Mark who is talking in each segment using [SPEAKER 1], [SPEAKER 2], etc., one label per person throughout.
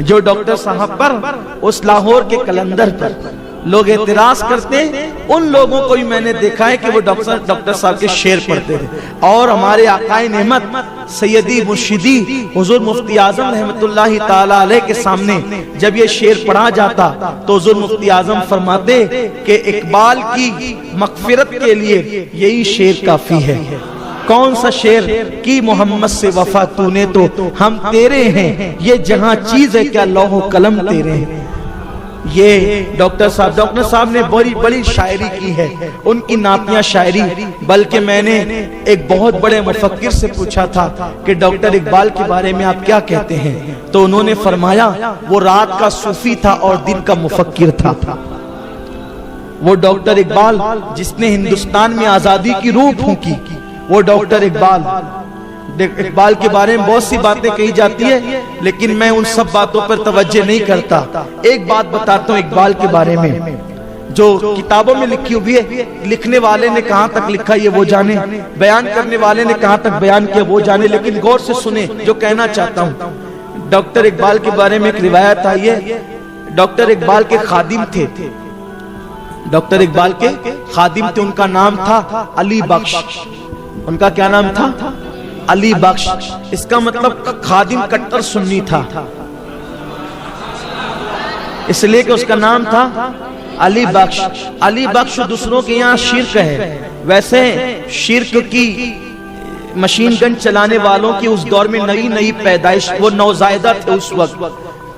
[SPEAKER 1] جو ڈاکٹر صاحب پر اس لاہور کے کلندر پر لوگ اعتراض کرتے ہیں، ان لوگوں کو بھی میں نے دیکھا ہے کہ وہ ڈاکٹر صاحب کے شعر پڑھتے تھے. اور ہمارے آقائے نعمت سیدی مرشدی حضور مفتی اعظم رحمت اللہ تعالی علیہ کے سامنے جب یہ شعر پڑھا جاتا تو حضور مفتی اعظم فرماتے کہ اقبال کی مغفرت کے لیے یہی شعر کافی ہے. کون سا شعر؟ کی محمد سے وفا تو نے تو ہم تیرے ہیں، یہ جہاں چیز ہے کیا لوح و قلم تیرے ہیں. یہ ڈاکٹر صاحب نے بڑی بڑی شاعری کی ہے، ان کی نعتیہ شاعری. بلکہ میں نے ایک بہت بڑے مفکر سے پوچھا تھا کہ ڈاکٹر اقبال کے بارے میں آپ کیا کہتے ہیں، تو انہوں نے فرمایا وہ رات کا صوفی تھا اور دن کا مفکر تھا. وہ ڈاکٹر اقبال جس نے ہندوستان میں آزادی کی روح پھونکی، وہ ڈاکٹر اقبال کے بارے میں بہت سی باتیں کہی جاتی ہے، لیکن میں ان سب باتوں پر توجہ نہیں کرتا. ایک بات بتاتا ہوں اقبال کے بارے میں جو کتابوں میں لکھی ہوئی ہے. لکھنے والے نے کہاں تک لکھا یہ وہ جانے، بیان کرنے والے نے کہاں تک بیان کیا وہ جانے، لیکن غور سے سنیں جو کہنا چاہتا ہوں. ڈاکٹر اقبال کے بارے میں ایک روایت آئی ہے. ڈاکٹر اقبال کے خادم تھے، ڈاکٹر اقبال کے خادم تھے، ان کا نام تھا علی بخش. ان کا کیا نام تھا؟ علی بخش. اس کا مطلب خادم کٹر سنی تھا، اس لیے کہ اس کا نام تھا علی بخش. علی بخش دوسروں کے یہاں شرک ہے. ویسے شرک کی مشین گن چلانے والوں کی اس دور میں نئی پیدائش، وہ نوزائیدہ تھے اس وقت،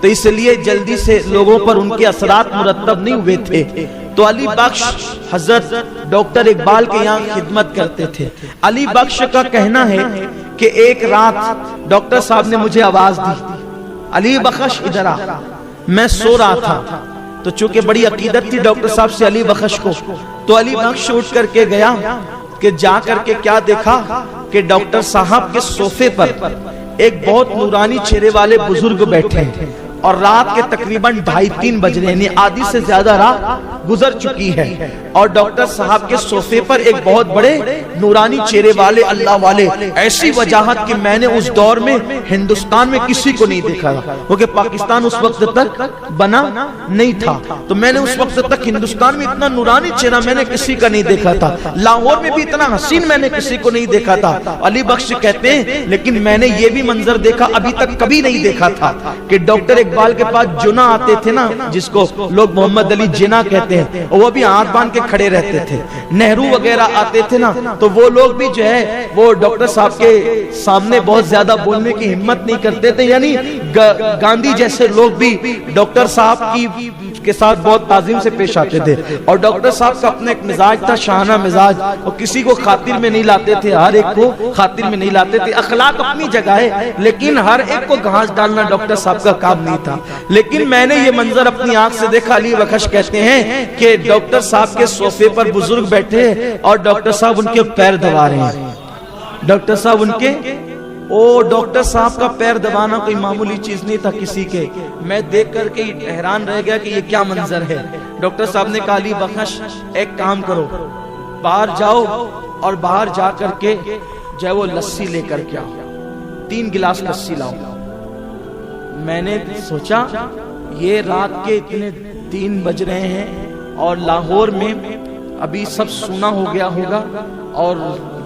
[SPEAKER 1] تو اس لیے جلدی سے لوگوں پر ان کے اثرات مرتب نہیں ہوئے تھے. تو علی بخش حضرت ڈاکٹر اقبال کے یہاں خدمت کرتے تھے. علی بخش کا کہنا ہے کہ ایک رات ڈاکٹر صاحب نے مجھے آواز دی، علی بخش ادھر آ. میں سو رہا تھا، تو چونکہ بڑی عقیدت تھی ڈاکٹر صاحب سے علی بخش کو، تو علی بخش اٹھ کر کے گیا کہ جا کر کے کیا دیکھا کہ ڈاکٹر صاحب کے صوفے پر ایک بہت نورانی چہرے والے بزرگ بیٹھے ہیں، اور رات کے تقریباً 2:30-3 بج رہے ہیں، آدھی سے زیادہ رات گزر چکی ہے. اور ڈاکٹر صاحب کے صوفے پر ایک بہت بڑے نورانی چہرے والے اللہ والے، ایسی وجاہت کہ میں نے اس دور میں ہندوستان میں کسی کو نہیں دیکھا تھا، کیونکہ پاکستان اس وقت تک بنا نہیں تھا. تو میں نے اس وقت تک ہندوستان میں اتنا نورانی چہرہ میں نے کسی کا نہیں دیکھا تھا، لاہور میں بھی اتنا حسین میں نے کسی کو نہیں دیکھا تھا. علی بخش کہتے ہیں لیکن میں نے یہ بھی منظر دیکھا ابھی تک کبھی نہیں دیکھا تھا کہ ڈاکٹر اقبال کے پاس جنا آتے تھے نا، جس کو لوگ محمد علی جنا کہتے ہیں، وہ بھی ہاتھ باندھ کے کھڑے رہتے تھے. نہرو وغیرہ آتے تھے نا، تو وہ لوگ بھی جو ہے وہ ڈاکٹر صاحب کے سامنے بہت زیادہ بولنے کی ہمت نہیں کرتے تھے. یعنی گاندھی جیسے لوگ بھی ڈاکٹر صاحب کے ساتھ بہت تعظیم سے پیش آتے تھے. اور ڈاکٹر صاحب کا اپنا ایک مزاج تھا، شاہانہ مزاج، اور کسی کو خاطر میں نہیں لاتے تھے، ہر ایک کو خاطر میں نہیں لاتے تھے. اخلاق اپنی جگہ ہے، لیکن ہر ایک کو گھاس ڈالنا ڈاکٹر صاحب کا کام نہیں تھا. لیکن میں نے یہ منظر اپنی آنکھ سے دیکھا. علی بخش کہتے ہیں کہ ڈاکٹر صاحب کے صوفے پر بزرگ بیٹھے اور ڈاکٹر صاحب ان کے پیر دبا رہے ہیں. ڈاکٹر صاحب ان کے ڈاکٹر صاحب کا پیر دبانا کوئی معمولی چیز نہیں تھا کسی کے. میں دیکھ کر کے حیران رہ گیا کہ یہ کیا منظر ہے. ڈاکٹر صاحب نے کہا علی بخش ایک کام کرو، باہر جاؤ اور باہر جا کر کے جو ہے وہ لسی لے کر کے آؤ، 3 گلاس لسی لاؤ. میں نے سوچا یہ رات کے اتنے 3 بج رہے ہیں اور لاہور میں ابھی سب سونا ہو گیا ہوگا اور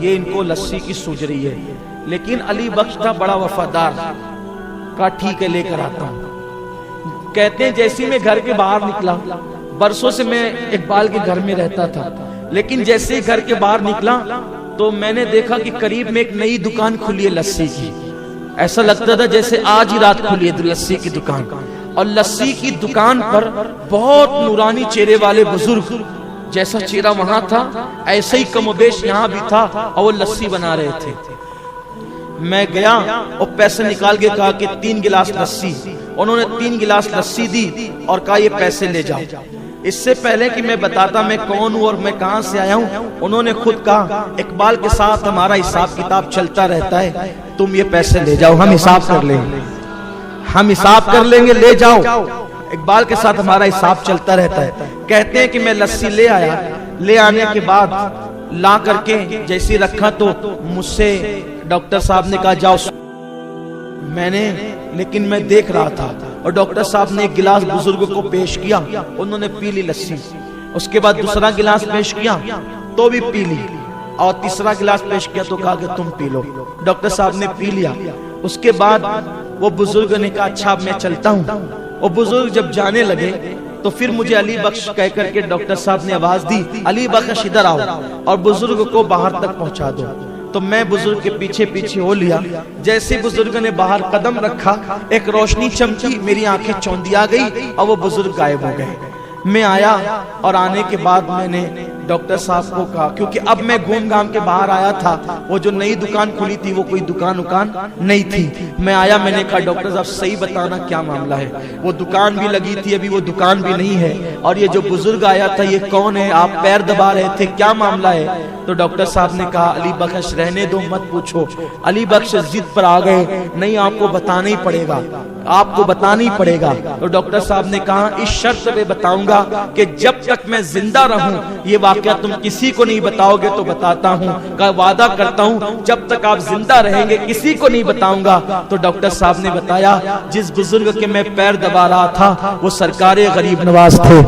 [SPEAKER 1] یہ ان کو لسی کی سوج رہی ہے. لیکن علی بخش تھا بڑا وفادار، کہا ٹھیک ہے لے کر آتا ہوں. کہتے ہیں جیسے میں گھر کے باہر نکلا، برسوں سے میں اقبال کے گھر میں رہتا تھا، لیکن جیسے ہی گھر کے باہر نکلا تو میں نے دیکھا کہ قریب میں ایک نئی دکان کھلی ہے لسی کی. ایسا لگتا تھا جیسے آج ہی رات کھلی ہے لسی کی دکان. اور لسی کی دکان پر بہت نورانی چہرے والے بزرگ، جیسا چہرہ وہاں تھا ایسا ہی کم و بیش یہاں بھی تھا، اور وہ لسی بنا رہے تھے. میں گیا اور پیسے نکال کے کہا کہ 3 گلاس لسی. انہوں نے 3 گلاس لسی دی اور کہا یہ پیسے لے جاؤ. اس سے پہلے کہ میں بتاتا میں کون ہوں اور میں کہاں سے آیا ہوں، انہوں نے خود کہا اقبال کے ساتھ ہمارا حساب کتاب چلتا رہتا ہے، تم یہ پیسے لے جاؤ، ہم حساب کر لیں گے، ہم حساب کر لیں گے، لے جاؤ. اقبال کے ساتھ ہمارا حساب چلتا رہتا ہے. کہتے ہیں کہ میں لسی لے آیا. لے آنے کے بعد لا کر کے جیسی رکھا تو مجھ سے ڈاکٹر صاحب نے کہا جاؤ. میں نے لیکن میں دیکھ رہا تھا اور ڈاکٹر صاحب نے ایک گلاس بزرگ کو پیش کیا، انہوں نے پی لی لسی، اس کے بعد دوسرا گلاس پیش کیا تو بھی پی لی، اور تیسرا گلاس پیش کیا تو کہا کہ تم پی لو۔ ڈاکٹر صاحب نے پی لیا، اس کے بعد وہ بزرگ نے کہا اچھا اب میں چلتا ہوں۔ وہ بزرگ جب جانے لگے تو پھر مجھے علی بخش کہہ کر کے ڈاکٹر صاحب نے آواز دی، علی بخش ادھر آؤ اور بزرگ کو باہر تک پہنچا دو۔ تو میں بزرگ کے پیچھے پیچھے ہو لیا، جیسے بزرگ نے باہر قدم رکھا ایک روشنی چمکی، میری آنکھیں چوندیا گئی اور وہ بزرگ غائب ہو گئے۔ میں آیا اور آنے کے بعد میں نے ڈاکٹر صاحب کو کہا، کیونکہ اب میں گھوم گھام کے باہر آیا تھا، وہ جو نئی دکان کھلی تھی وہ کوئی دکان نہیں تھی۔ میں آیا، میں نے کہا ڈاکٹر صاحب صحیح بتانا کیا معاملہ ہے، وہ دکان بھی لگی تھی ابھی وہ دکان بھی نہیں ہے، اور یہ جو بزرگ آیا تھا یہ کون ہے، آپ پیر دبا رہے تھے، کیا معاملہ ہے؟ تو ڈاکٹر صاحب نے کہا علی بخش رہنے دو مت پوچھو۔ علی بخش ضد پر آ گئے، نہیں آپ کو بتانا ہی پڑے گا، آپ کو بتانا ہی پڑے گا۔ تو ڈاکٹر صاحب نے کہا اس شرط پہ بتاؤں گا کہ جب تک میں زندہ رہوں یہ واقعہ تم کسی کو نہیں بتاؤ گے تو بتاتا ہوں، کا وعدہ کرتا ہوں جب تک آپ زندہ رہیں گے کسی کو نہیں بتاؤں گا۔ تو ڈاکٹر صاحب نے بتایا جس بزرگ کے میں پیر دبا رہا تھا وہ سرکار غریب نواز تھے،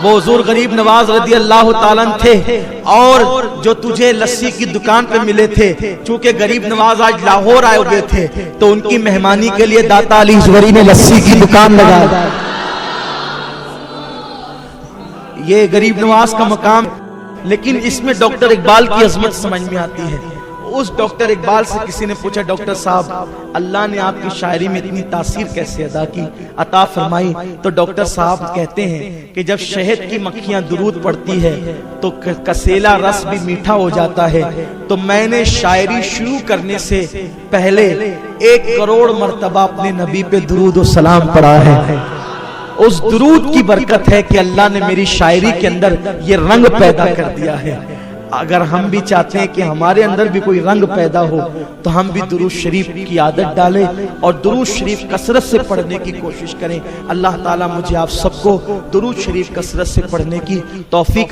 [SPEAKER 1] وہ حضور غریب نواز رضی اللہ تعالیٰ تھے، اور جو تجھے لسی کی دکان پہ ملے تھے، چونکہ غریب نواز آج لاہور آئے ہوئے تھے تو ان کی مہمانی کے لیے داتا علی زوری نے لسی کی دکان لگائی۔ یہ غریب نواز کا مقام، لیکن اس میں ڈاکٹر اقبال کی عظمت سمجھ میں آتی ہے۔ اس ڈاکٹر اقبال سے کسی نے پوچھا ڈاکٹر صاحب اللہ نے آپ کی شاعری میں اتنی تاثیر کیسے عطا فرمائی؟ تو ڈاکٹر صاحب کہتے ہیں کہ جب شہد کی مکھیاں درود پڑھتی ہے تو کسیلا رس بھی میٹھا ہو جاتا ہے، تو میں نے شاعری شروع کرنے سے پہلے 1 کروڑ مرتبہ اپنے نبی پہ درود و سلام پڑھا ہے۔ اس درود کی برکت ہے کہ اللہ نے میری شاعری کے اندر یہ رنگ پیدا کر دیا ہے۔ اگر ہم بھی چاہتے ہیں کہ ہمارے اندر بھی کوئی رنگ پیدا ہو تو ہم بھی درود شریف کی عادت ڈالیں اور درود شریف کثرت سے پڑھنے کی کوشش کریں۔ اللہ تعالیٰ مجھے آپ سب کو درود شریف کثرت سے پڑھنے کی توفیق